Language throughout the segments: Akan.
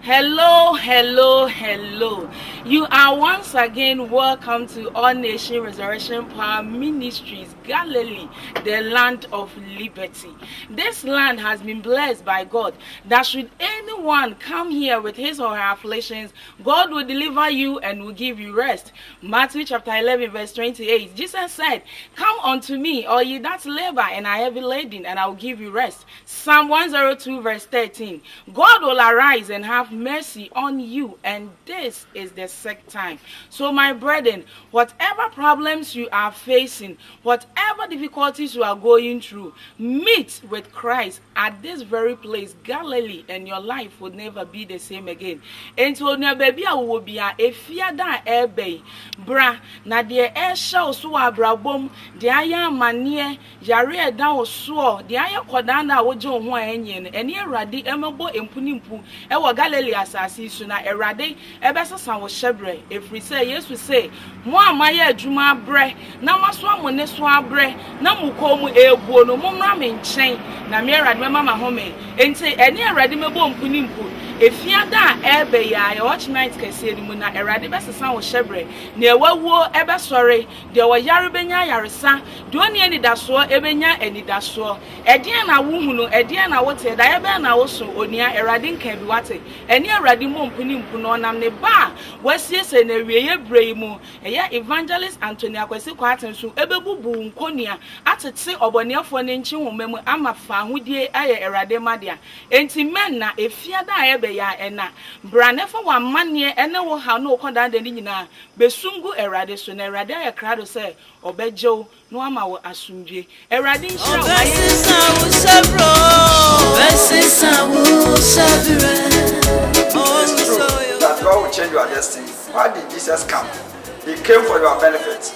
Hello, hello, hello. You are once again welcome to All Nation Resurrection Power Ministries, Galilee, the land of liberty. This land has been blessed by God that should anyone come here with his or her afflictions, God will deliver you and will give you rest. Matthew chapter 11 verse 28, Jesus said, "Come unto me, all ye that labor and are heavy laden, and I will give you rest." Psalm 102 verse 13, God will arise and have mercy on you, and this is the set time. So my brethren, whatever problems you are facing, whatever difficulties you are going through, meet with Christ at this very place, Galilee, and your life will never be the same again. Ento na baby a wo bia efia da ebe bra na de e show so abrabom de aya mane yare da oso de aya kodan na wo je ho enye ene Awurade emebo empunimpu e wo Galilee asase su na Awurade ebesesa wo hyebre efri se Yesu se mo amaye adwuma bre na maso amone so abre na mukomu ebuo no momra me nchen na me Awurade mama home enti ene Awurade mebo empunimpu efia da ebe ya watch night kese ni mu na Awurade besesa wo hyebre na ewawuo ebesore de wo yare benya yaresa de oni anidaso ebenya anidaso edien na wo hunu edien na wo te da ebe na wo so onia Awurade nka bi wate eni Awurade mo mpunimpu no nam ne ba wasiese na wieye brei mu eya evangelist Anthony Akwasi Kwaten so ebebubu nkonia atete oboniafo ne nchi homemu ama fa hodie aye Awurade madia enti men na efia da ebe ya ena branefo wa mane ene wo ha no kodan de nyina besungu Awurade so na Awurade aye krado se obejew no ama wo asumdwe Awurade nhyira that God will change your destiny. Why did Jesus come? He came for your benefit.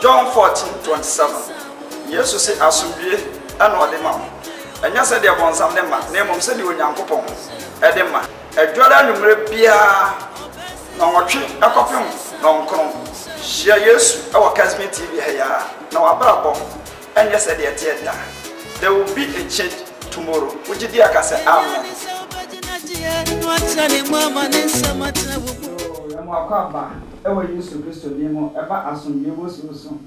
John 14:27. Jesus said, "Asumdwe ana odema." Enya said the bonsam dem ma, na mom said the Onyankopon edema. Edwora numre bia na wotwe akopem na onkron. Shia Yesu e wa Kasmi TV heya na wabrabo. Enya said the theater. There will be a change tomorrow. Ujidi akase amen. Mwakaba ewe Yesu Kristo dimo eba asomdwe bosusu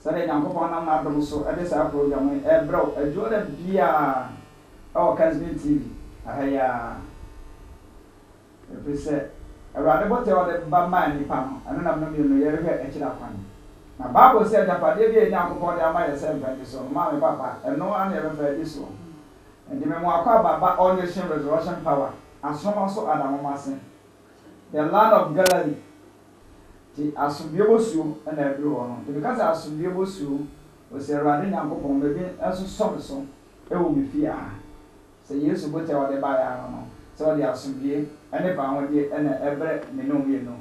sare Nyankopon na madom so ede sa program ebro adwora bia o Kasmi TV ahaya epese Awurade bote o de ba man nipa no ano na no no ye hwe ekira kwan na Bible say japade bia Nyankopon de amaye se mfani so ma me papa eno ana ye mfani so ndi me mwakaba ba All Nation Resurrection Power asoma so adamomase the land of Galilee. The Asumbiebosu and everyone. Because Asumbiebosu was a running Yankopon, maybe as a song, it will be fear. Say, yes, to put out the buyer. So the Asumbi and the family and every minimum.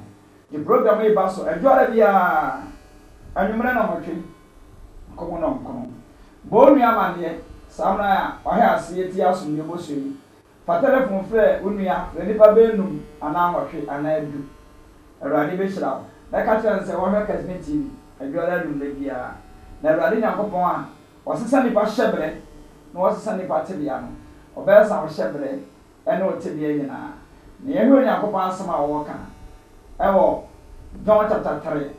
The program may pass a Joravia and you man of a tree. Come on. Bonia Mania, Samna, I have seen it Asumbiebosu. Father from Fair, Unia, the Nipabenum, and our tree, and I do. A rally bishop. Like I tell say, one Kasmi TV, a girl in the gear. Never Radina Copon was a sunny part shepherd, no was a sunny part Tibiano, or bears our shepherd, and no Tibiana. Near Yacopan Sama Walker. Ewo, John chapter 3,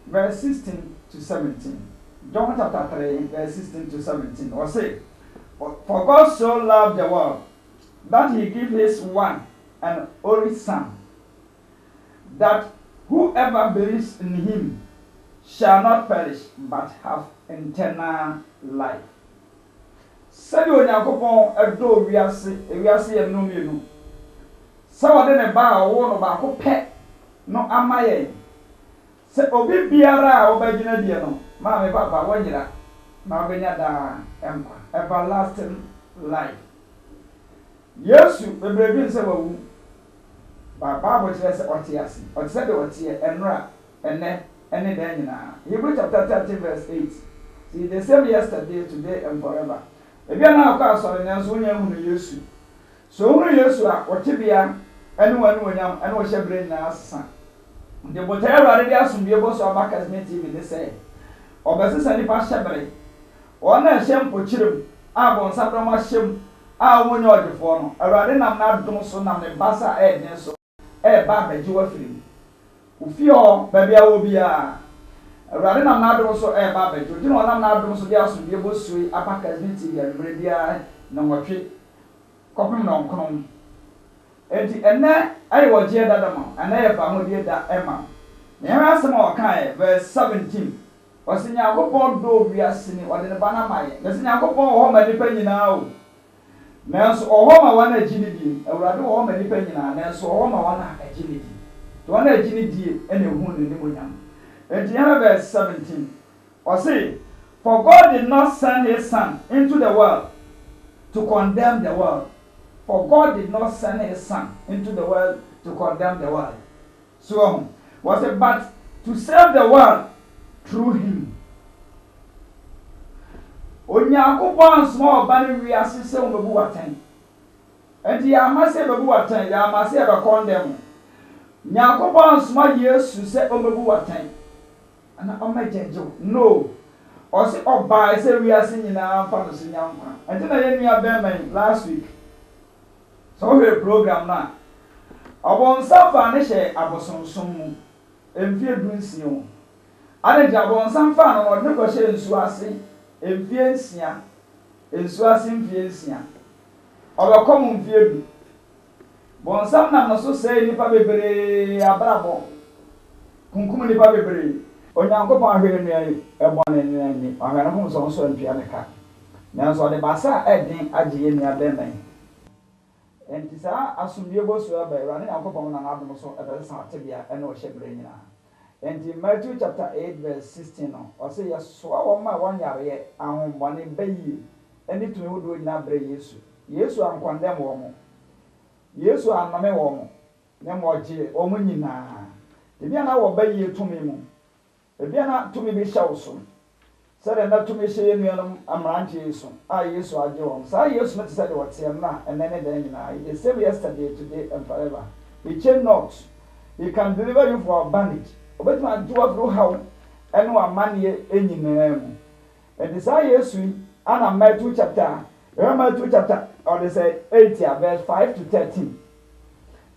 verse 16 to 17. John chapter 3, verse 16 to 17. Or say, for God so loved the world that he gave his one and only Son, that whoever believes in him shall not perish but have eternal life. Said Onyankopon edo wiase enum yenu. Sawa de ne ba wo no ba ko pe no amaye. Se obi biara obagina die no, ma me papa wonyira ma obenya da empa everlasting life. Yesu bebrebe nse wawu Bible says otiasi otise de otie enra ene den nyina. Hebrew chapter 30 verse 8. See the same yesterday, today and forever. Ebi na akwa asore nso nya hu no Yesu. So hu Yesu a otibia ene wanu wanyam ene wo hyebre na asa. De botaya rade de asumbi ebo so aba Kasmi TV ne say. Obesesa ni pa hyebre. Ona hyem pochirem abon sabra ma hyem a wonye odifo no awurade nam na dom so nam ne basa den so ba beji wa firi ufio ba bia wo bia awurade nam na dom so ba beji odi no nam na dom so dia so bia bosui apaka zinti ya mre bia na nwotwe kopim na onkono enti enne ayi wo je dada ma enne ye fa ho die da ema Nyame asem a ɔkae verse 17 ɔse Nyankopɔn do wiase ni ɔde ne ba na maye mese Nyankopɔn wɔ hɔ ma nipa nyinaa o nanso ɔhɔ ma wana agyi ne die awurade wɔ hɔ ma nipa nyinaa nanso ɔhɔ ma wana agyi ne die to wana agyi ne die ɛna ehu ne nim onyam enti Nyame verse 17 ɔse for God did not send his son into the world to condemn the world for God did not send his son into the world to condemn the world so was it but to save the world through him. Onyankopɔn small bani wiase se o bebu watan. Enti ya amase bebu watan, ya amase be condemn. Nyankopɔn small Yesu se o bebu watan. Ana o mejejo. No. O se oba se wiase nyina fa no so nyankwa. Enti na ye nua ben last week. So we program na. Obon safa ne hye abosonsom mu. Emfie dunsiyo. Ade jabon sanfa no ne ko hye nsu ase. Emfie nsia. Ensu ase mfie nsia. Obekom mfie bi. Bon sam na no so sei nipa bebre abrabo. Kunkum nipa bebre. Onyankopɔn ahwe nua yi ebone ni. Ahwe no so so mpia ne ka. Nanso de basa eden agye nua bɛn. Enti saa asumdie bosu aba Awurade Nyankopɔn na adom so ebesa atebia ene o hyebre nyina. Enti Matthew chapter 8 verse 16 no o say yesoa wo ma wanyare ahombone bayi eni tumi wodo nyina bre Yesu. Yesu ankondem wo mo. Yesu anome wo mo. Ne mo gye o mo nyina. Ebia na wo bayi tumi mu. Ebia na tumi bi hya wo so. Sere na tumi hye nuanum amrante Yesu. Yesu agye wo. Sa Yesu mete sɛ de wote na enene dan nyina. He is same yesterday, today and forever. He change not. He can deliver you from bondage. Obetima do through how eno amane enyina mu. And this Yesu ana Matthew chapter or they say 8 verse 5 to 13.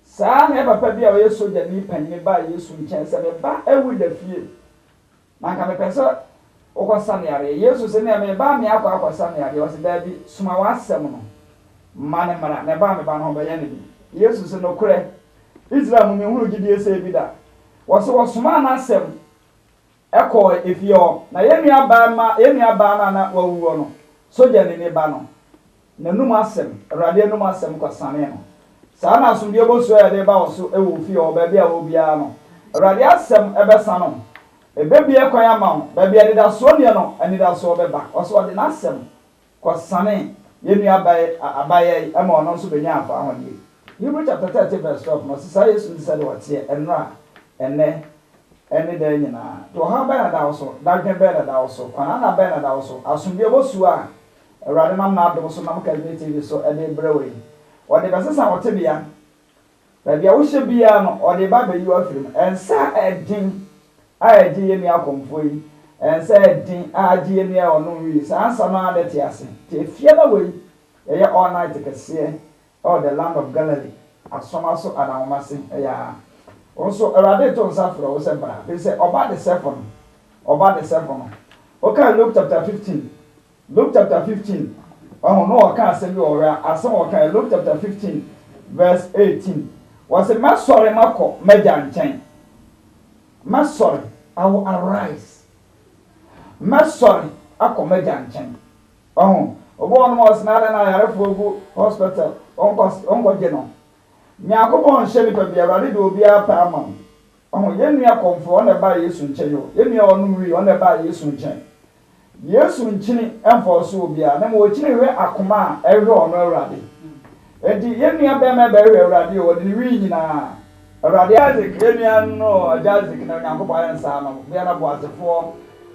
Sa na papa bia o Yesu de ni panyin ba Yesu nchen se me ba ewu da fie. Na ka me pese okosaniare Yesu se ne me ba me akosaniare o se da bi suma wasem no mane mara ne ba me ba no be ye ne bi Yesu se no kure Israel mu me huru gidie se bi da wo se wo suma na asem eko efio na ye nua ba na wawuo no soja ne ba no na num asem awrade num asem kosane no sa na asumdie bo so ya de ba wo so e wo fie o ba bia wo bia no awrade asem ebesa no ebebie kwan ama ba bia de da so ne no ani da so beba o so de na asem kosane ye nua abaye ama ono so benya afa ahode Hebrew chapter 30 verse 12 no say Yesu say de wote enra ene da nyina to ha ba na da so da dwen ba da so kwana na ba na da so asumdie bo su a awrade nam na adom so nam ka TV so e de brewe o de basesa wote bia ba bia wo hye bia no o de ba ba yi afirim ensa edin aji ye mi akomfo yi ensa edin aji ye mi ono wi sa ansa no adete ase te fie na we ye all night kese all the land of Galilee asoma so anawomase ya also awrade to nsafro wo se bra they say oba the seven okay Luke chapter 15 oh no o kan se bi ora asem o kan Luke chapter 15 verse 18 was a masore mako meja nchen masore I will arise masore akomeja nchen oh obo no was na na yarefo gu hospital onko je no Nyankopɔn hye nipa bia Awurade de obi apa ama oh ye nua komfo na ba Yesu nchen yo ye nua onu wi na ba Yesu nchen Yesu nchini enforce obi a na mo chini we akoma a ehwe ono Awurade edi ye nua be me be ehwe Awurade o de wi nyina Awurade azik ye nua no ajazik na Nyankopɔn ansa no bia na bo asefo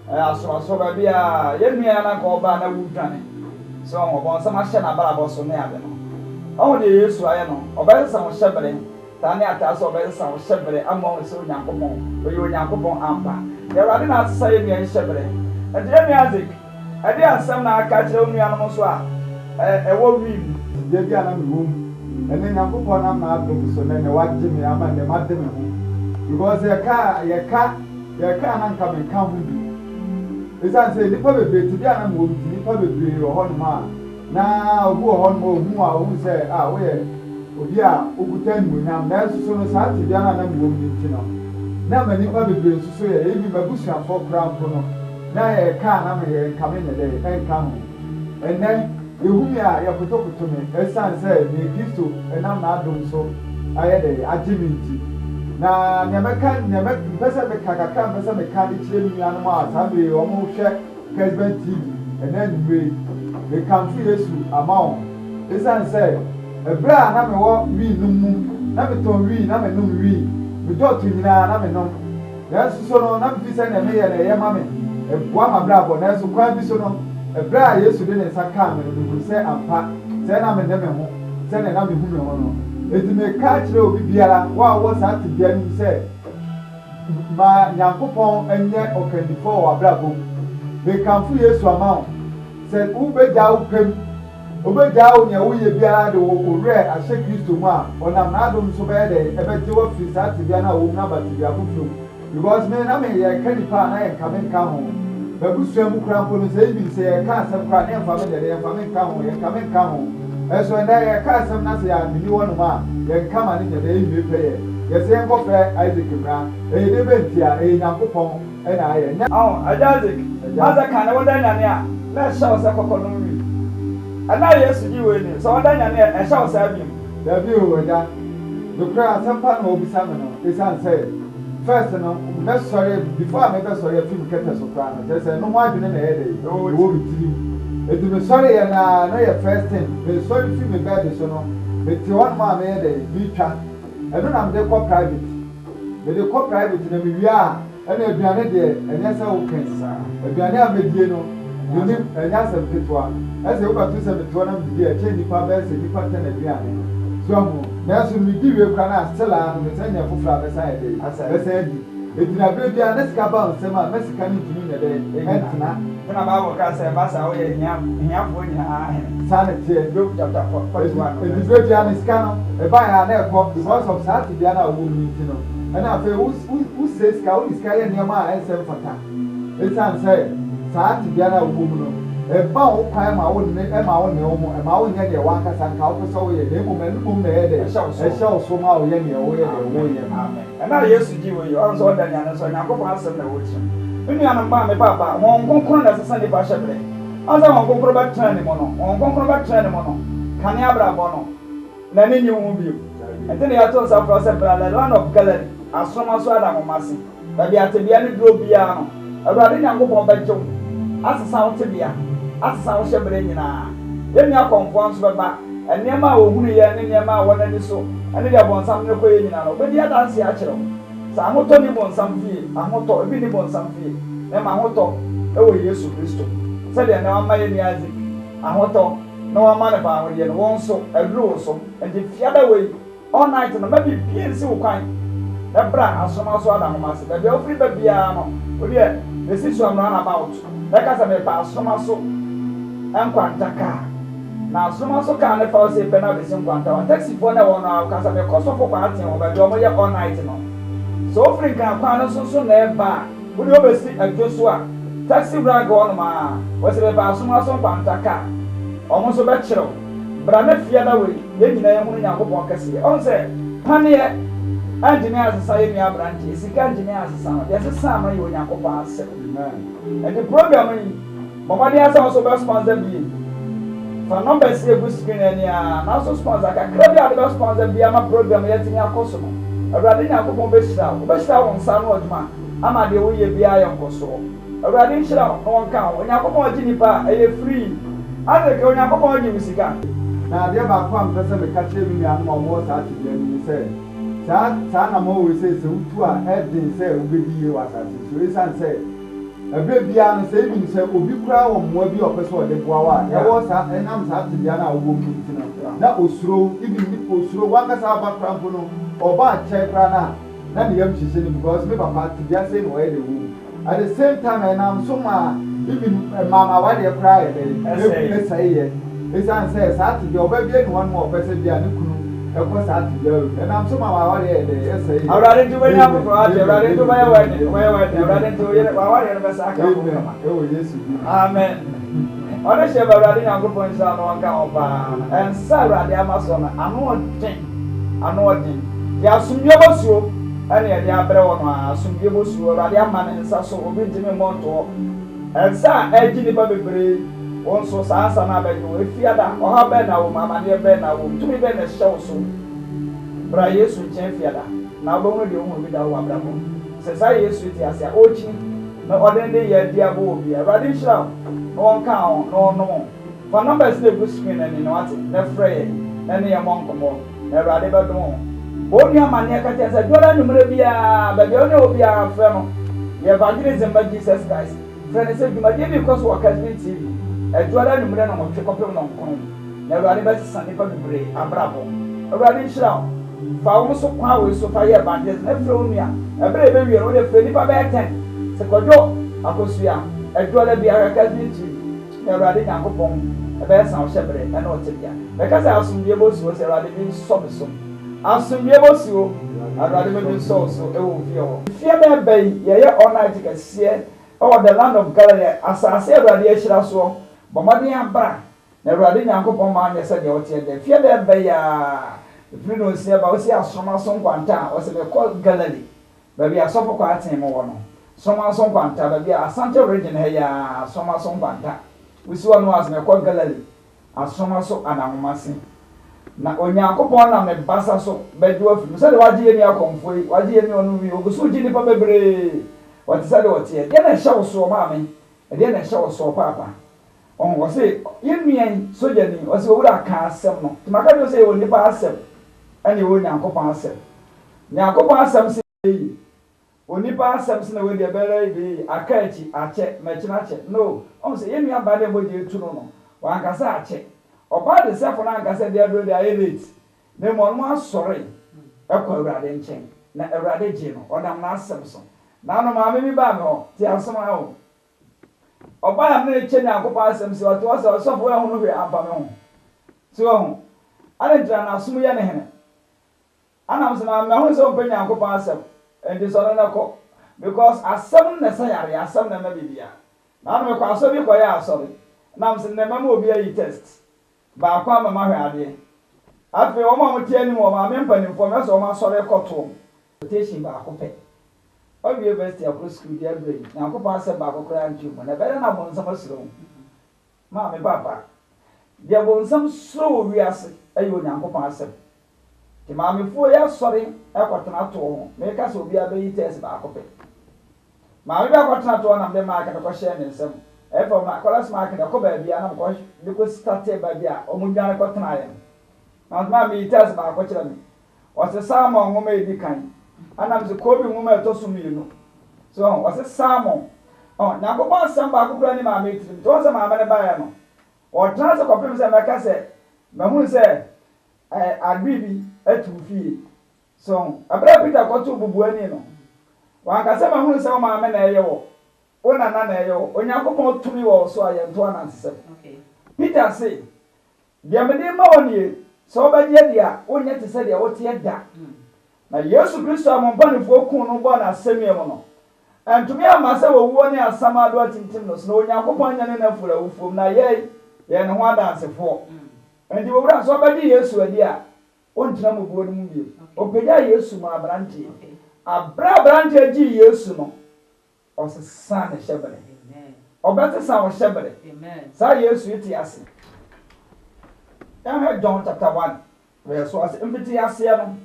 aso ba bia ye nua na ko ba na wudwane so mo bon sama hye na bara bo so ne ade no o de Yesu aye no obensa mo hyebere tani ataso obensa mo hyebere amon so Nyankopɔn o ye Nyankopɔn ampa ye Awurade na asesa ye nua hyebere edi ye nua azik edi asem na aka kire nua no so a ewo wi tibia bi ana me wom ene nyankopon na na adom so na wagye me ama ne made me ho because ye ka na nka me ka ho bi esan say nipa bebre tibia na me wom nipa bebre wo ho no ma na obu wo ho no hu a wo say wo ye obi a okuta nmunyam na so no sa tibia na me wom ni ntino na ma nipa bebre so ye ebi mabusuafo kra mpo no na ye ka na me ye nka me ne de enka ho ene ehumi a ya fotofoto me esan say ni Kristo enam na adom so aye de agimenti na nyameka pesa me kakaka pesa me ka di chire mi anu ma sabe o mo hwe Kesben TV ene nwe me kamfu Yesu amawo esan say ebra na me wo wi num na me ton wi na me num wi me dot nyina na me num ya so no na me fi say na me ye na ye ma me ebua ma bra bo na so kwa bi so no ebra Yesu de ne saka me no say ampa say na me de me ho say na me hu me ho no eti me ka kire obi biara wa wo sa ti bia ni say ma nyankopon enye okandifo wa bra bo me kamfu Yesu amawo say u be ja u pem obeja o ne wo ye biara de wo owre ahye Kristo mu a onam na adom so be de ebeje wo fi sa ti bia na wo na ba ti bia fufu because me na me ye kanipa na ye kamen ka ho babusua mu kra mpo no say bi say ye ka asem kra na ye fa me de ye fa me ka ho ye kamen ka ho eso na ye ka asem na say ya mini wonu ma ye kama ne de ye mi pe ye say enko fe Isaac bra e de bentia e nyankopon e na aye Isaac azaka na woda nyane a na sha se kokko no wi ana Yesu ji we ni so woda nyane e sha se abi da bi o da do kra asampa na obisa me no esan say first no me sorry before me be sorry film kete so kra no say no mo adwene na ye dey wo bi tiri edu me sorry ya na ye first thing me sorry film me bed so no me ti one ma me ye dey bi twa eno na me dey call private me dey call private na me wi a ena aduane de enya say wo kan aduane a me die no yoni enya say petwa ese wo ba tu say petwa na me die a che nipa be say nipa tan aduane so mo na so me di we kra na still a me say nya fufra be say dey be say di edina be bia na sika ba nsem a me sika ni tumi na dey entina na ba wo ka say ba sa wo ye hia fo nyina sana tie Job chapter 41 edina be bia na sika no e ba ya na e ko because of that bia na wo mi ntino ena fe who says ka who is carry niam a ensem fata esan say saat bia na wo mu no e ba wo kwan ma wo ne e ma wo ne wo mo e ma wo nya de wa kasa nka wo so wo ye ne mo menu na ye de e sha so ma wo ye ne wo ye de wo ye amen ena Yesu ji wo yo so da nya na so nya ko fa asem na wo chi enu ana mba me papa won konkron na sesa ne ba shebre asa won konkron ba tran ne mo no won konkron ba tran ne mo no kane abra bo no na ne nyi wo bi ente ya to sa process bra la land of Galilee asoma so ada momase ba bia te bia ne duro bia no awurade nyankopon ba gyew asesa wo te bia asesa wo shebre nyina yemi akonfo anso baba enema a ohunu ye ne nema a wona ni so ene dia bonsam ne koye nyina no be dia danse a kyerɛ sa ahoto ni bonsam fie ahoto ebi ni bonsam fie e ma ahoto e wo Yesu Kristo se dia na ma ye ni azi ahoto na wa ma ne ba ho ye no won so aduru so enti fiada we all night no ma bi pie nsi wo kwan ebra asoma so ada homase da bia ofri ba bia no odi e si so amra na about da ka sa me pa asoma so enkwanta ka na asoma so ka ne fa o se pe na be se enkwanta wa taxi fo na wo no ka sa me koso fo kwa atin wo ba do mo ye all night no so ofri kan kwa no so na e ba odi o be si adwo so a taxi bra go no ma wo se be pa asoma so enkwanta ka o mo so be kire bra na fia da we ye nyina ye hunu Yakobon kase on se panie engineer asesa ye mi abranche sika engineer asesa no ye sesa ma ye Yakobon ase and the program yi mama dia say also be sponsor bi for number say go screen any na so sponsor ka krabi ade be sponsor bi ama program ye tin akoso no awurade Yakobon be shira won sa no oduma ama de wo ye bi ayo nkoso awurade shira no won kan Yakobon agi nipa e free ade ke Yakobon agi musika na dia ba kwa mpesa me ka kire mi anu mo sa ti bia ni say sa na mo we say se utu a edin say obedi ye wasase so esan say ebe bia no say bi say obi kura wo mo bi opeso o de boa wa e wo sa enam sa ti bia na wo mu ti na osuro ibi ni osuro wanga sa ba kura mpo no oba che kura na ne yam chise ni because me papa ti bia say no e de wo at the same time enam so ma ibi mama wa de kura e de e say ye esan say saa ti de oba bia ni won mo opese bia ne kunu ekọ saa ti de o na am so ma wa re de ese yi awrade ntu benya ko ate awrade ntu banya wa ni awrade ntu ye wa wa re be sa ka ko kama o Yesu amen ona she ba awrade nyankopon nsa no nka oba en sa awrade amaso na ano odin ya sumye bosuo ene ye dia bere wono asumye bosuo awrade ama ne nsa so obi ntimi monto en sa agi ni ba bebre onso saasa na abejo efiada oha be na wo mama ne be na wo tumi be na hyew so bra Yesu chen fiada na obo de ohun bi da wo abrabo se sa Yesu ti ase ochi na odende ye dia bo obi awrade hira no onka on no no fa numbers na go screen ani no ate na frey na ne ye monkomo na awrade be do bo ni amane ka te se dola numere bia ba bia oni obi a frɛ no ye evangelism by Jesus Christ friend say you might because we can TV eduala numere na mo twe kopem no nkon na awrade be sane pa bibre abrabo awrade hira fa wo so kwa we so fa ye evangelism na frɛ onua ebre be wie no de frɛ nipa be 10 se kodwo akosua eduala bia ka TV na awrade nyankopon ebe san hyebre na o tebia be ka say asumdie bo so se awrade bi so be so asumdie bo so awrade be so e wo fie be ye online ka sie oh the land of Galilee asase awrade ahira so bomade abra na awrade nyankopon ma anya se de otie de fie be ya frino sie ba o si asoma so nkwanta o se be call Galilee ba bi asofo kwa aten mo wono soma so nkwanta ba bi asante region he ya asoma so nkwanta we si wono as me call Galilee asoma so anahomase na onyankopon na me basa so be de afi se de waje ni akomfoi waje ni onu wi ogusu ji ni pa bebre what is that what here dey na show so maame dey na show so papa on wo say yemian soja ni wo say owura ka asem no timaka do say woni pa asem ani wo nyankopon asem nyankopon asem say oni pa asem se na we dey bere bi akachi ache mechina che no on say yemian ba dey boje tu no wan ka sa ache oba de se fo na ka se dey do dey elite ne mo no asore ekọ awrade nchen na awrade je no odam na asem so na no maame mi ba no ti asoma ho oba ya me che nyankopon asem si wato so fo ya hu no hwe ampa me ho si wo hu ale ntra na asom ye ne hene anam se na me hu so pe nyankopon asem endi so na ko because asem na sayare asem na ma bibia na no me kwa so bi ko ya asori nam se na ma obi ayi test ba kwa ma hwe ade afi o ma mo tie ni mo ma me mpanim fo me so o ma sori koto rotation ba ko pe obi university akro school dia brain na akopọ ase ba akokora antumo na bere na bonsam asro ma me papa dia bonsam so wi ase ayo nyankopọ ase ti ma me fo ya sori ekotena to ho me ka so obi abayi test ba akope ma me ba akotena to na me ma ka ko share ne nsem e for ma kolas ma ka ko ba bia na ko de ko start ba bia o mu dwan ko tena ye na ma me test ba akokira me o se sama ngoma edikan anam se kobi nwoma etosuminu so wase salmon nyankopon asem ba akokura ni ma metrim to se ma amene ba ya no o transe kopim se meka se mahun se agbibi atufie so abra Peter kotu bubuani no wan ka se mahun se ma amene eye wo ona na eye wo onyankopon tumi wo so ayento ananse okay Peter say dia mede ma woni so ba je dia onye te se dia wote da na Yesu Kristo amompanifo kun no bo na asemi mo no antumi amase wo wo ni asama do atintim no so onyankopon anya ne na fura wufom na ye ne ho adansefo endi wo bra so ba di Yesu adi a ontina mo buo no mu bi openya Yesu ma abrante abrante ji Yesu no osesa ne shebere amen obete sa wo shebere amen sa Yesu iti ase John chapter 1 verse 1 mfiti ase no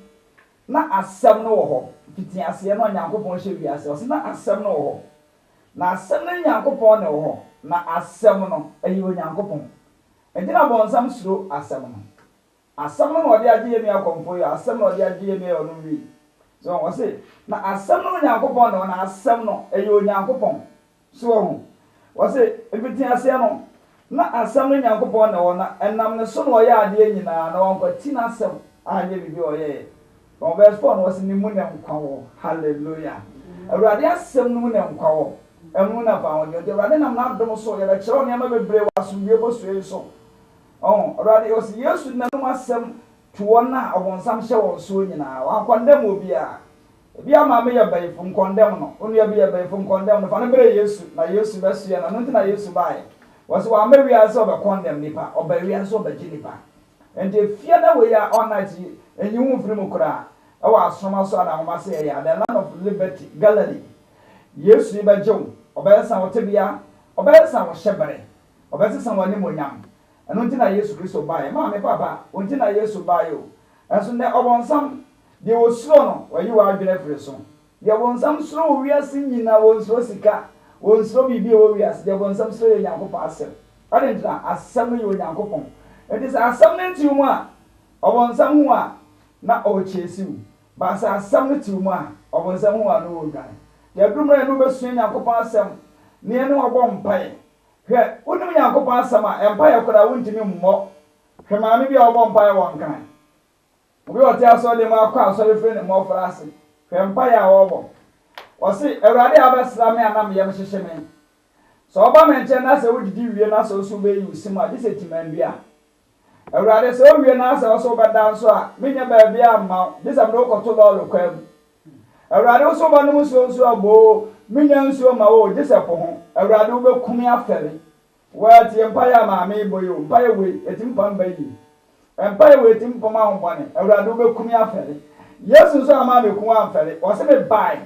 na asem no wo ho fiti ase no nyankopon hye wi ase o na asem no wo ho na asem no nyankopon ne wo ho na asem no ayi o nyankopon edina bonsam suro asem no odi agye mi akomfo yo asem no odi agye mi ono wi so wo se na asem no nyankopon ne wo na asem no ayi o nyankopon so wo se fiti ase no na asem no nyankopon ne wo na enam ne so no ye ade nyina na won kwati na asem anye bibi o ye on verse 4 was ni mu ne nkwawo hallelujah awurade asem no mu ne nkwawo emu na fa won de awurade nam na dom so ye be kire on ye ma bebre wasumie bo so ye so oh already was yesu na no asem to wona obonsam hye won so nyina wa condemn obi a bia ma me ya bai fun condemn no onu ya bia bai fun condemn no fa na bere yesu na yesu besu ya na no ntina yesu bai was wa ma wi aso be condemn nipa oba wi aso be nipa and the fear that we are all night and you won't free mukura our summer so and I say ya the land of liberty Galilee yesu be jom obesa wotebia obesa wo shebere obesa san wani monyam eno ntina yesu kristo bai ma me papa ntina yesu bai o enso ne obonsam de wo suro no wayi wa adwene fere so de obonsam suro wo wiase nyina wo suro sika wo suro bibi wo wiase de obonsam suro yankopon asem adentra asem yo yankopon it is asem nti mu a obonsam hu a na o chesiu ba sa asem nti mu a obonsam hu a no wo dwan de dumre no besu yankopon asem ne no obo mpae hwe wonim yankopon asem a empae kora wontimi mmọ hwe maame bi a obo mpae won kan obi ote aso de ma kwa aso le fre ne mo frase hwe mpae a obo o si ewrade abesra me anam yem hyehye me so oba me nche na se wodidi wie na so so be yi usima de se timandua ewrade se o wie na se so be dan so a menya ba bia ma de se me okoto lo kwam ewrade so ba no so abo menya nso ma o de se po ho ewrade wo be kumi afere wa tie mpae ma me boyo mpae we etimpa mba yi mpae we etimpa ma ho bane ewrade wo be kumi afere yesu so ama be ku afere o se be bai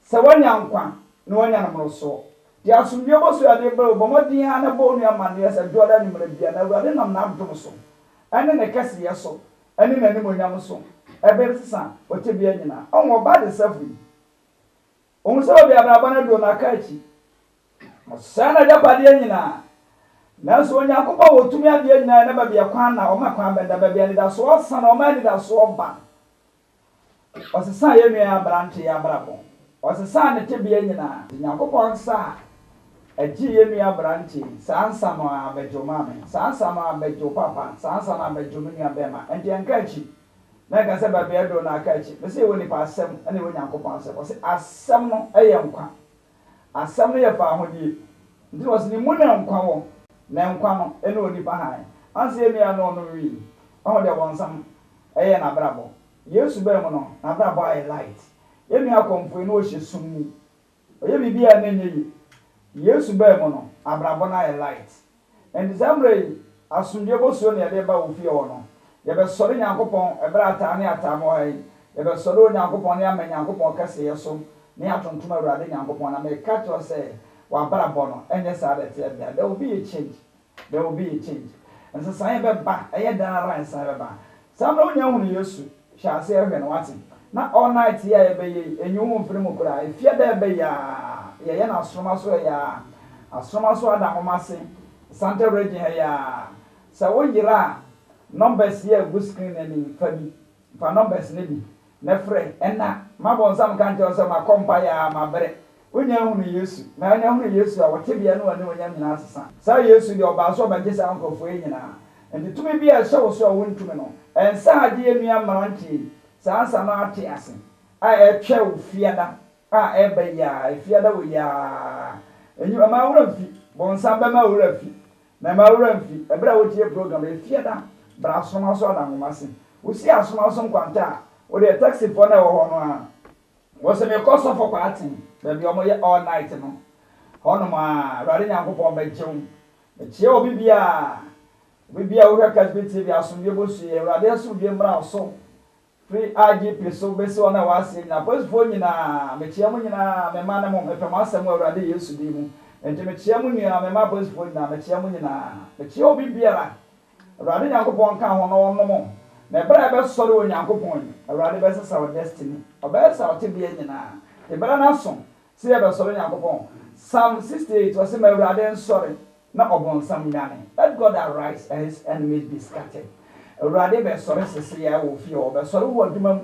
se wanya nkwa na wanya na mroso di asumdie bo so ya de bro bo modin ha na bo nu amane ya se joda ni mra bia na ewrade nam na abdom so ene ne kase ye so ene na ni monyam so ebe sisa o te bia nyina onwo ba de safu o so bia bra ba na do na kachi o sana ja ba de nyina na so onya kopa wotumi ade nyina na ba bia kwan na o ma kwan ba da ba bia ni da so o sana o ma ni da so ba o se sa ye nua branche ya brabo o se sa ne te bia nyina nyankopon sa aji ye nua branche sansa no abejo mame sansa no abejo papa sansa no abejo nua bema enti ankachi na ka se ba bia do na akachi be se woni pa asem ene wo nyankopon asem o se asem no eye nkwa asem no ye fa ahodi ndi wo se ni mu na nkwa wo na nkwa no ene oni pa han anse ye nua no no wi o de wonsam eye na brabo yesu be mo no na brabo ay light ye nua komfo no hye sumu oye bibia na nyeyi yesu be mo no abrabo na ay light and zamre asundie bo so na ye ba ofie wo no ye be sori nyankopon ebra atane atamo hay ye be sori nyankopon ne amanya nyankopon kase ye so ne atontom awrade nyankopon na me ka to say wa brabo no enye sa de te bia there will be a change and so say be ba eye dan ran say be ba samro nya hu yesu sha se ehwe no wate na all night ya ye be ye enyu hu mfiri mu kura efia da be ya ye na asroma so ya asroma so ada homase Santa Regina ya sa wonjira numbers here go screen any fabi fa numbers ne bi na frɛ ɛna mabɔ nsam kan tɛ ɔsɛ ma kompa ya ma bere wonya hu ne yesu na nya hu ne yesu a wɔte bia no wɔ ne wonya nyina asesa sa yesu de ɔba so ba gesa nkɔfo yi nyina enti tumi bi a hyɛ wo so a wontumi no ɛnsa ade enua mmerantie saa nsa no ate ase a ɛtwɛ wo fiada a ɛba ya fiada wo ya enyu ama wura fi bɔ nsam ba ma wura fi na ma wura fi ɛbra wo tie program e fiada bra soma so ada ngomase wo si asoma so kwanta wo de taxi for na wo ho no a wo se me koso for kwatin ba bi omo ye all night no ho no ma rade nyankopon ba jeum e tie obi bia wo hwe kasbiti bi asomdie bo su ye rade aso bi mra so free IGP so be so na wa se na posfo nyina me tie mo nyina me ma na mo me pema asem wo rade yesu di mu enti me tie mo nyina me ma posfo nyina me tie mo nyina me tie obi bia awrade nyankopon ka ho no no na bra be sori wo nyankopon awrade be sesa wo destiny obesa wo te bia nyina e bra na so se e be sori nyankopon Psalm 68 was say awrade sori na obonsam nyane let God arise and his enemies be scattered awrade be sori sese ya wo fie wo be sori wo adwuma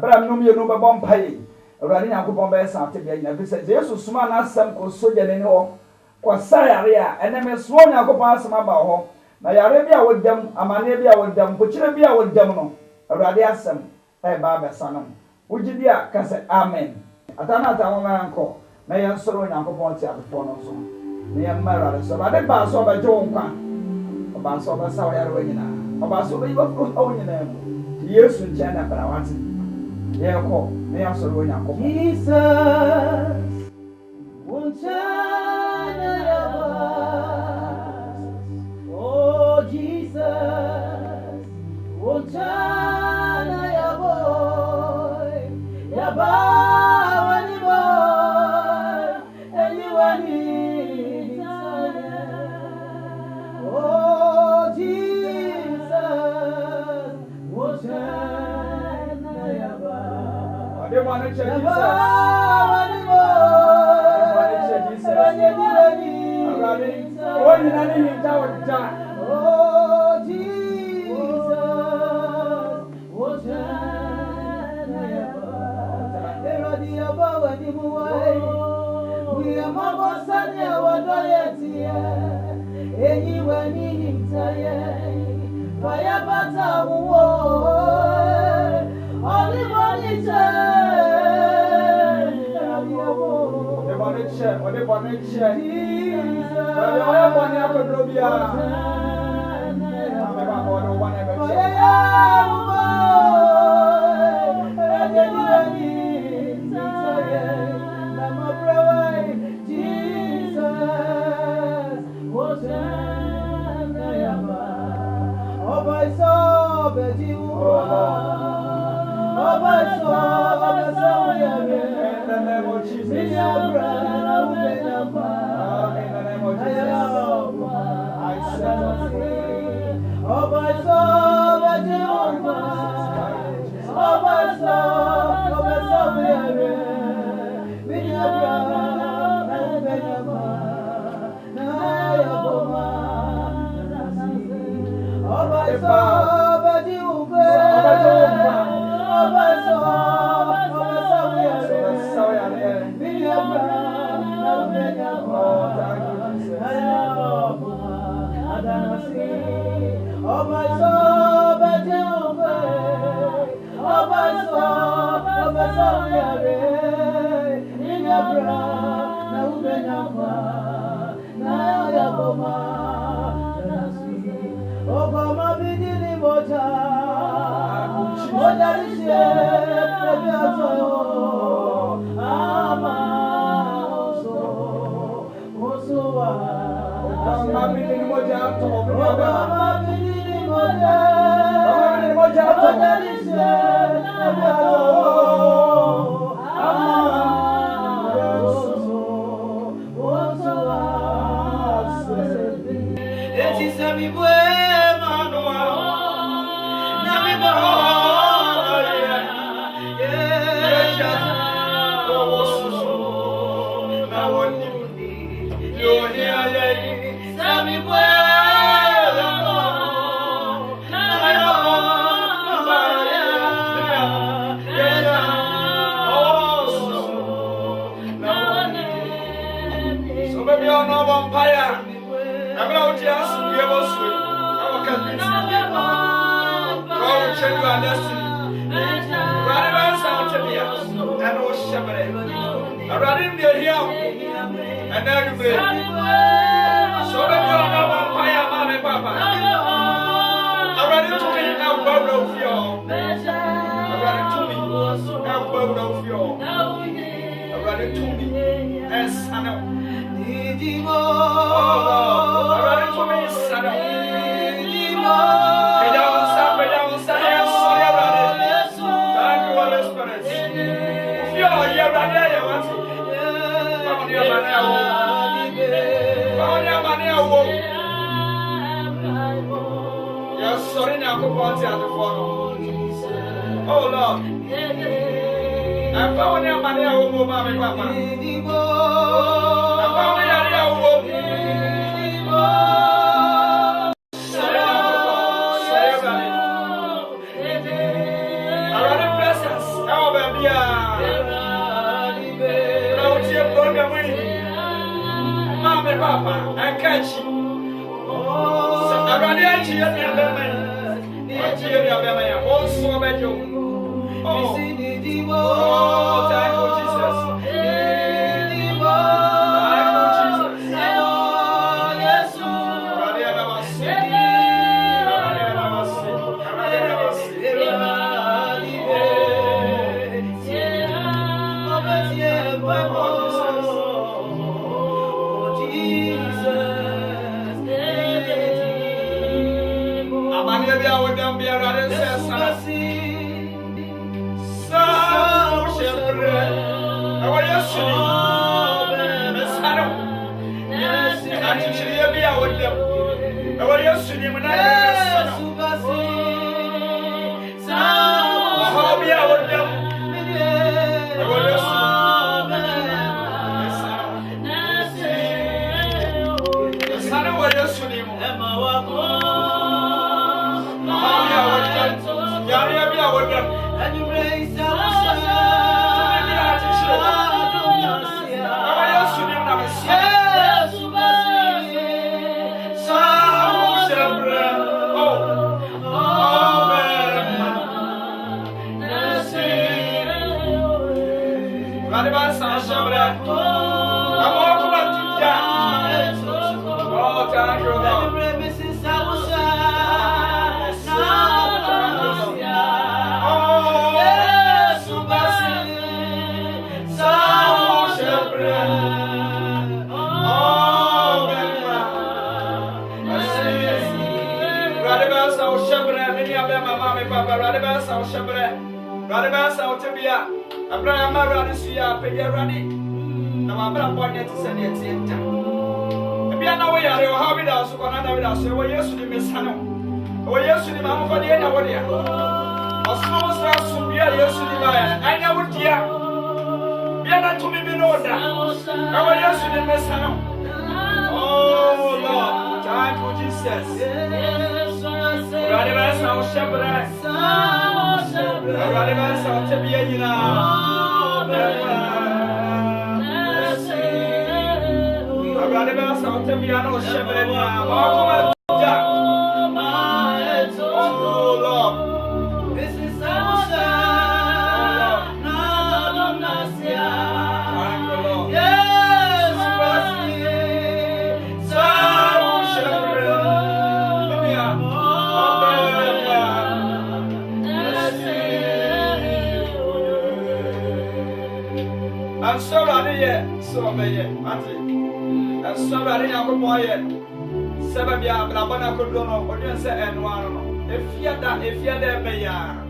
bra no me no be bom pai awrade nyankopon be sa te bia nyina be se Jesus suma na asem ko soja ne ho kwa sayare a eneme so nyankopon asem aba ho na yare bia wodam amane bia wodam pochire bia wodam no awrade asem e ba be sanam wugidi a ka se amen atana atawon anko na yen soro nyankopon ti abefo no so na yen mara so ba de ba so ba je won kwa ɔba so ɔbɛsa ɔyare wɔ nyinaa ɔba so ɔbɛyi bɛforo ha wɔ nyinaa mu yesu nkyɛn na bɛra wate yɛkɔ na yɛasɔre wɔ nyankopɔn Jesus Unchana Yabas Oh Jesus Unchana Yaboy Yabawani boy Anyone Oh Jesus Unchana Yabas Yabawani boy Oh, Jesus, what we are Mama Sanya, what I anywhere near him, fire bata, only one is Oh Lord, I'm found your money. I will move my papa. Papa, I catch you. I ran into your also about you. Oh, thank you, Jesus. Thank you, Jesus.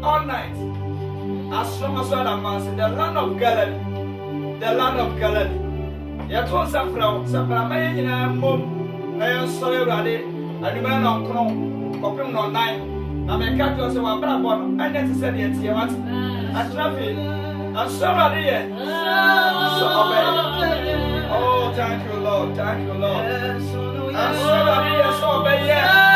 all night. As long as I am the land of Galilee, the land of Galilee. Yet one Safra, may in a mom, I am sorry, Raddy, and you man on Chrome, Copim on 9. I may catch us a brabon, and necessary at Tiamat, at traffic, and so Raddy. Oh, thank you, Lord, thank you, Lord. And so Raddy, so obey.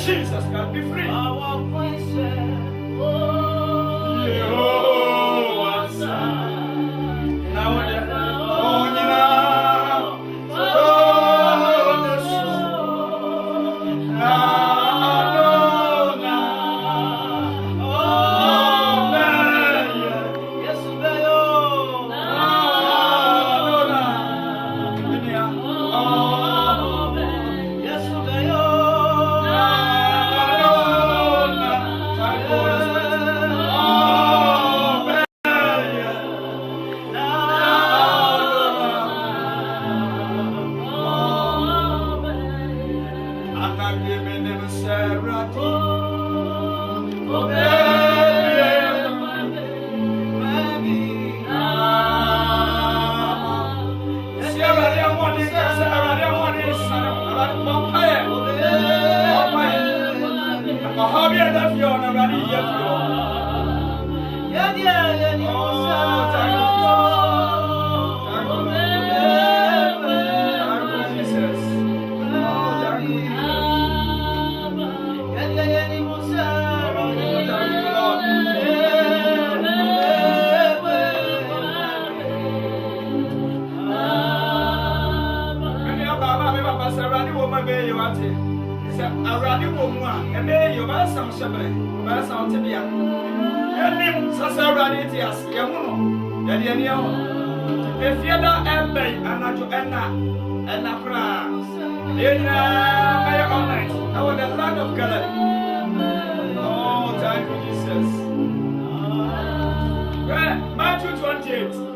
Jesus can be free. Our voice, Yehovah's son. Now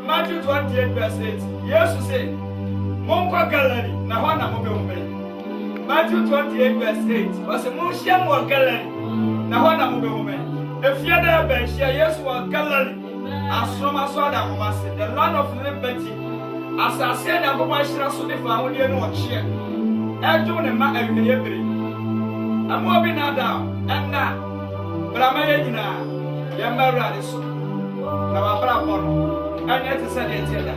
Matthew 28 verse 8. Jesus said, Monko Gallery, Nahana Mube. Matthew 28 verse 8. Was a Munsham or Gallery, Nahana Mube. If you are there, yes, was Gallery. As from a soda, the land of liberty. As I said, I'm going to show the family and watch here. I'm doing a man every day. I'm moving down, and now, but I'm a Yamara. Now, I'm and yet to send it here.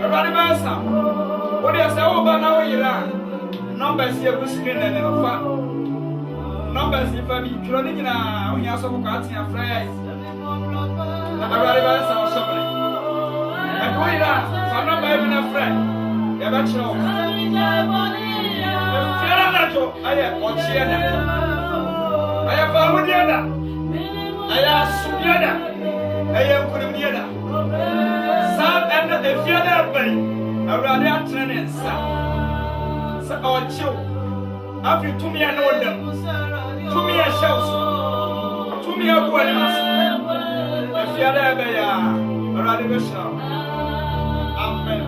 A running sound. What is the over now? You are numbers here with screen and fun. Numbers if I be cloning now, when you are so catching a fry. A running sound shopping. And going down, so not by even a friend. You have a show. I have what she had. I have found the other. I have Subiana. I am Kurumiana. Sam and the other bay, a rather training, sir. Or chill. After 2 me, I know them. 2 me, I shall. 2 me, I go and ask. The other bay, a rather show. Amen.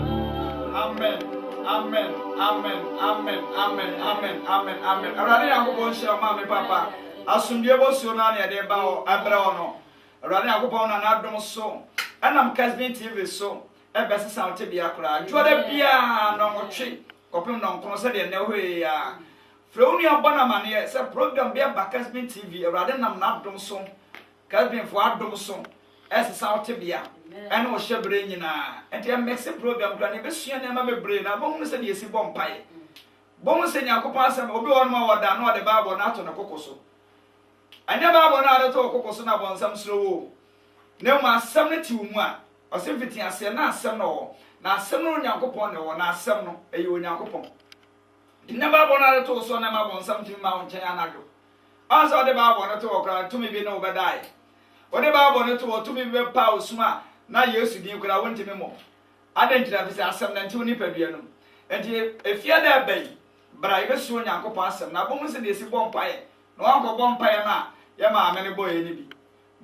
Amen. Amen. Amen. Amen. Amen. Amen. Amen. Amen. A rather go show, Mammy, Papa. As soon as you was so many, they bow a brown. A rather go on an abdomen so. And I'm Casbin TV so a best sound to be a cry. You are the Pia no tree, Copin non concert and no way. Flonia Bonaman, yes, a program be about Casbin TV, rather than not done so. Casbin for Abdom song as a sound to be a and was shabbering in and the Mexican program can never see an emma brain. A bonus and yes, bomb pie. Bonus and Yacopas and Obi on more than what the Bible not on a cocoso. I never want to talk cocoso on some slow. No, my 72 more, or 70 and say, not some no, not some no Yankopon or not some no, a you Yankopon. You never want to talk so never on something mountain Anado. Also, the Bible want to talk to me be no bad die. Whatever I want to talk to me be power smart, now you used to do, I want to be more. I didn't have this some than 2 nipper. And if you're there, baby, but I guess soon Yankopon some, now almost in this bonfire, no uncle bonfire now, Yama, many boy any.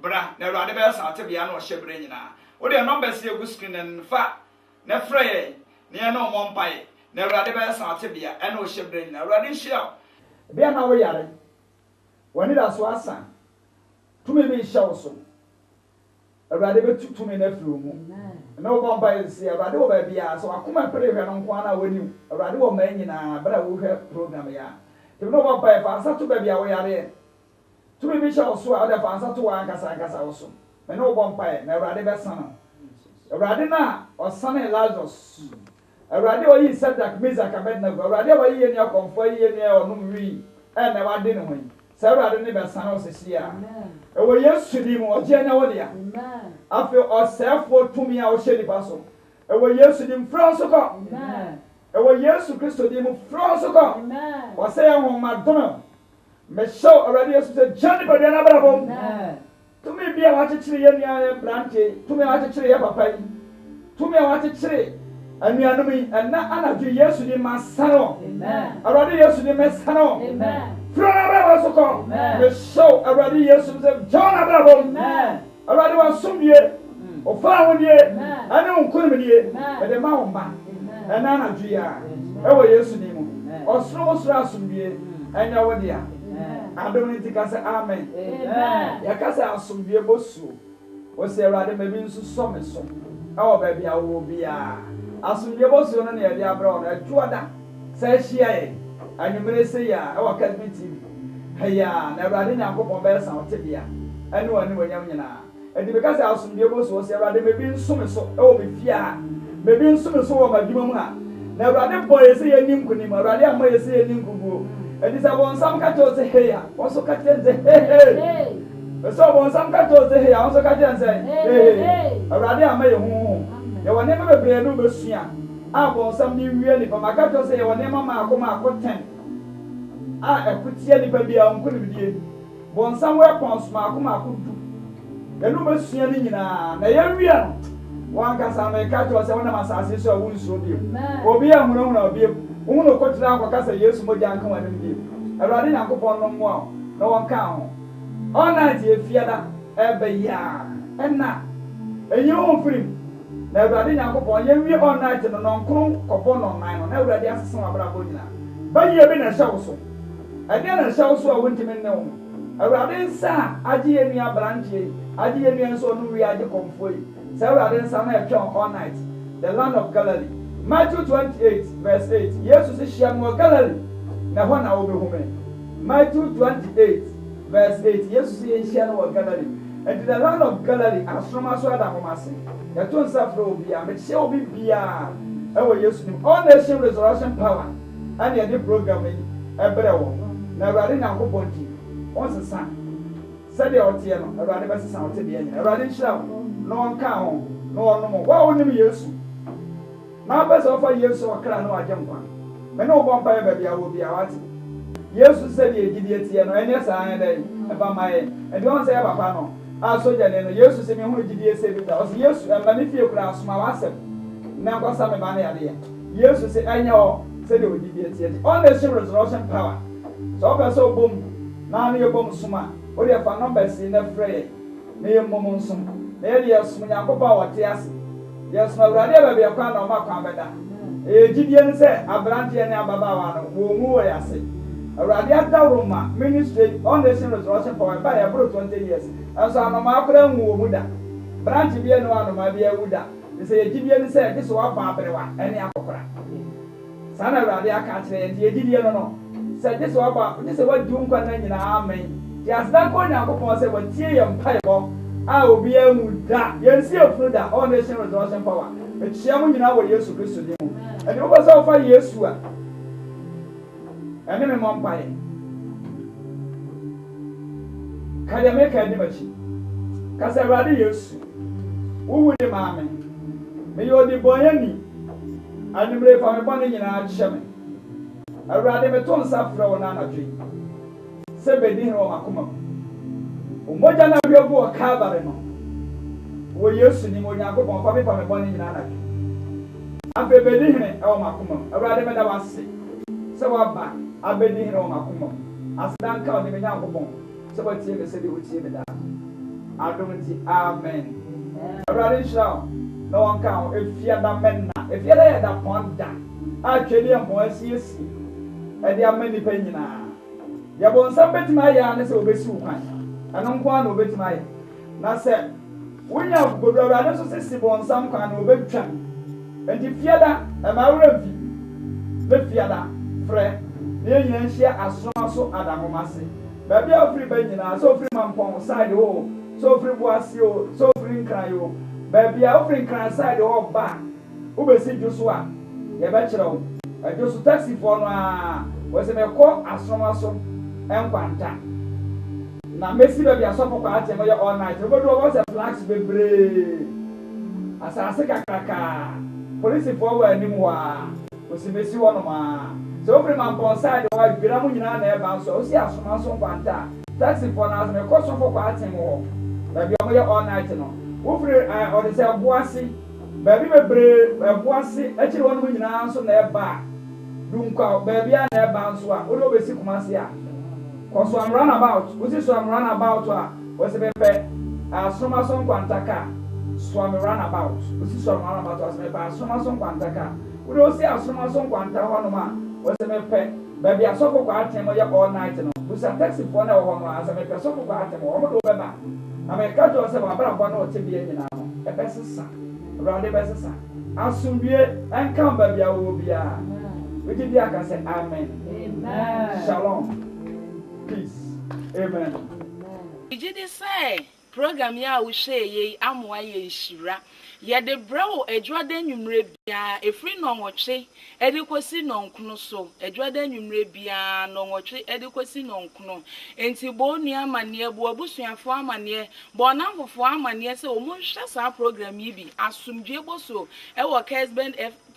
Bra, never the best out to be an or shebring now. What your numbers here good screen and fat, ne fray, near no one pie, never the best out to be an or shebring, a running shell. Be an hour yard. When it has was son, to me be show so. A rather took to me nephew. No one by the sea, a rather baby, so I come and pray on Juana with you. A rather man in a but I will have program. Ya. If no one by a to baby away are there. To me, shall so out of answer to Ancas also. And no one pie, never rather best son. A radina or sonny Lazarus. A radio he said that Miss Acabedna, a radio in your comfort, or no re, and never didn't win. Sarah de be sana osisia e wo Yesu di mu oje na wo dia afi osefo tumi a o hye nipa so e wo Yesu di mfranso ko e wo Yesu Kristo di mu franso ko o se ya ho madon me show already Yesu se jani ba dia na brabo tumi bia wa chechire ye nua brante tumi wa chechire ye papa yi tumi wa chechire anuanum yi na anadwe Yesu di masano already Yesu di mesano From Abraham, the show already yes, John Abraham, already was some year, or 5 year, I don't couldn't be but the mountain man, and Anna Gia, oh yes, or slow some year, and now dear. I don't need to say amen. Yakasa some year bosu, was there rather maybe some so. Oh, baby, I will be as some year bosu on the idea brown, a Juada, says she. Anumere say ya e waka TV haya na Awurade Nyankopon be san otebia ene woni wonyam nyina edi be kasa asomdie bo so se Awurade mebi nsome so e wo be fia mebi nsome so wo madwuma mu ha na Awurade boye se yanim kunim Awurade amma ye se yanim kuguo edi sa bon sam ka to se heya wo so ka tenze he so bon sam ka to se heya wo so ka tenze he Awurade amma ye hu ye wone me bebre no besua abon sam ni wie ni pa maka to se ye wone mama akoma akoten ekutie ni pa bia onko ni bidie bon sam we konsuma akoma akodu enu besua ni nyina na ye wie no wan ka sam me ka to se wona masase so awu nso bi obi ahunu na obi uhunu ko tira akwa ka se Yesu mo janka wa ni bi Awurade Nyankopon no mo na won ka ho ona ti efiada ebe ya enna enyi won firim na Awurade Nyankopon ye wie all night no nonkron kopo no nine no na Awurade asesa abrabo nyina ba ye bi na hyew so ade na hyew so a wontimi ne wo Awurade nsa age ye nua branche age ye nua nso no wi age komfo yi sa Awurade nsa na etwa all night the land of Galilee Matthew 28 verse 8 Jesus is sharing Galilee na ho na wo be hume Matthew 28 verse 8 Jesus is sharing Galilee and the land of Galilee asroma so adamomase yaton safro obia me che obi bia e wo Yesu nim all nation resurrection power and the program yi ebre wo na Awurade Nyankopon ti on sesa said the otie no Awurade be sesa otie de anya Awurade nhyira no onka ho no onom wa onim Yesu na be so fa Yesu okra no agyenkwa me no bo mpa be bia wo bia wati Yesu said the egidi etie no enya sa anya dai e ba maye e don say papa no soja ne no Yesu se me hu gidie se bi da o se Yesu mani fie kura asoma wasem na kwasa me ba na yade ya Yesu se anya o se de gidie tie on the resurrection power so person bom na ne bom suma o de fa number si na frɛ me ye mom nsum na ye de sum Nyankopɔn wa te ase yes na Awurade ba bia kwa na o ma kwa beda gidie ne se abrante ne ababawa no wo mu wo yase Awurade adawroma ministry on the resurrection power by about 20 years and so anoma akora nwu mu da branch bia no anoma bia wuda se ye gidie ne se ke so wa ba abrewa ene akokora sana Awurade aka kire ye gidie no no se ke so wa ba ne se wadi nkwa na nyina amen ti asda ko Nyankopɔn se watie ye mpaebo a obi anwu da ye nsi afunu da on the resurrection power e chia mu nyina wo Yesu Kristo di mu ene wo so fa Yesu a ene me mompae kaya me ka ni bachi kasa Awurade Yesu wo ni maame me yo di boyani animre fa me bone nyina ahyeme Awurade me to nsa fra wo na anadwe se bedi ho makoma o moja na wi obo Calvary no wo Yesu ni mo Nyankopɔn fa me bone nyina anadwe abe bedi hene e wo makoma Awurade me da wase se wa ba abedi hene wo makoma asdan ka o ni me Nyankopɔn se ba tie me se de wo tie me da adom ti amen Awurade nhyira no one ka efia da menna efia da ya da ponda a tweli empon asiesi e de amani pa nyina ya bon sam betima ya ne se obesi ukwan anon kwa na obetima ya na se wonya godo Awurade so se bon sam kwa na obetwa enti fia da e ma wura vi be fia da frɛ ne nyina nhia asoma so adamomase ba bia ofri ba nyina so ofri mampon side ho so ofri boase o so ofri nkran yo baby a ofri nkran side ho ba wo be si juso a ye be kire wo juso taxi for no a wo se me ko asoma so enkwanta na mesi ba bi asofo kwa atem ye all night obodo was a flags bebre asase kakaka police for wa anim wa osimesi wono ma so ofre man pon side wa gbira mu nyina na e ba so osi asoma so kwanta taxi for na me ko so for kwa atem ho ba bi o ye all night no ofre o de se boasi ba bi bebre boasi e kire wono nyina so na e ba dunkwa ba bi na e ba so a o do besi kumase a cause I'm run about usi so I'm run about a wose bepe asoma so kwanta ka so I'm run about usi so I'm run about wose bepe asoma so kwanta ka we do see asoma so kwanta ho no ma wose bepe ba bi asofo kwa atem ye all night no usi taxi for na ho no asa bepe asofo kwa atem o mo do beba na me ka jo se ba bra bo na o te bi nyina no e be sesa brande be sesa asumwie enka ba bia wo bia we di aka say amen shalom peace amen. Did you say program ya we share ye amwa ye shira ye de bro edwade nwumre bia efri no nwoche edikosi no nkono so edwade nwumre bia no nwoche edikosi no nkono enti bo nu amane bo abusuafo amane bo nanfofo amane se o mo hwe sa program yi bi asumdwe boso e wo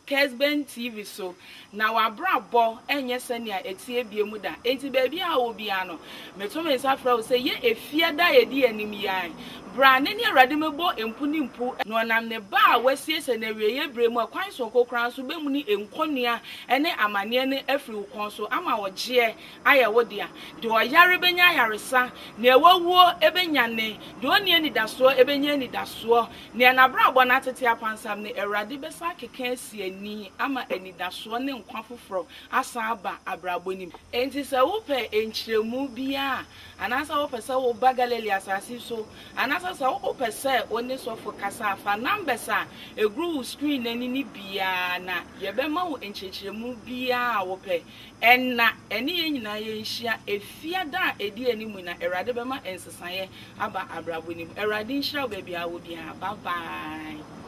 Kesben TV so na wa brabo enye sania etie biemu da enti baabi a wo bia no metome safra wo se ye efia da ye di anim yan bra ne ne awrade mebo empu ni mpu no nam ne ba wasiese na wie ye bremu akwan so kokran so bemu ni enkonua ene amane ne afri ukon so ama wo je aye wo dia de o yare benya yaresa na ewuo ebenya ne de oni ani daso ebenya ani daso ne na brabo na tete apansam ne awrade besa keka sie ni ama ani daso ne nkwa foforo asa aba abrabonim enti se wo pe enchiremu bia anasa wo pese wo bagaleli asasi so anasa se wo pese oni so fo kasa fa numbers a egru screen ani ni bia na ye be ma wo enchiremu bia wo pe enna eni ye nyina ye nhia efia da edi animu na erade be ma ensesaye aba abrabonim erade nhira ba bia wo bia bye bye.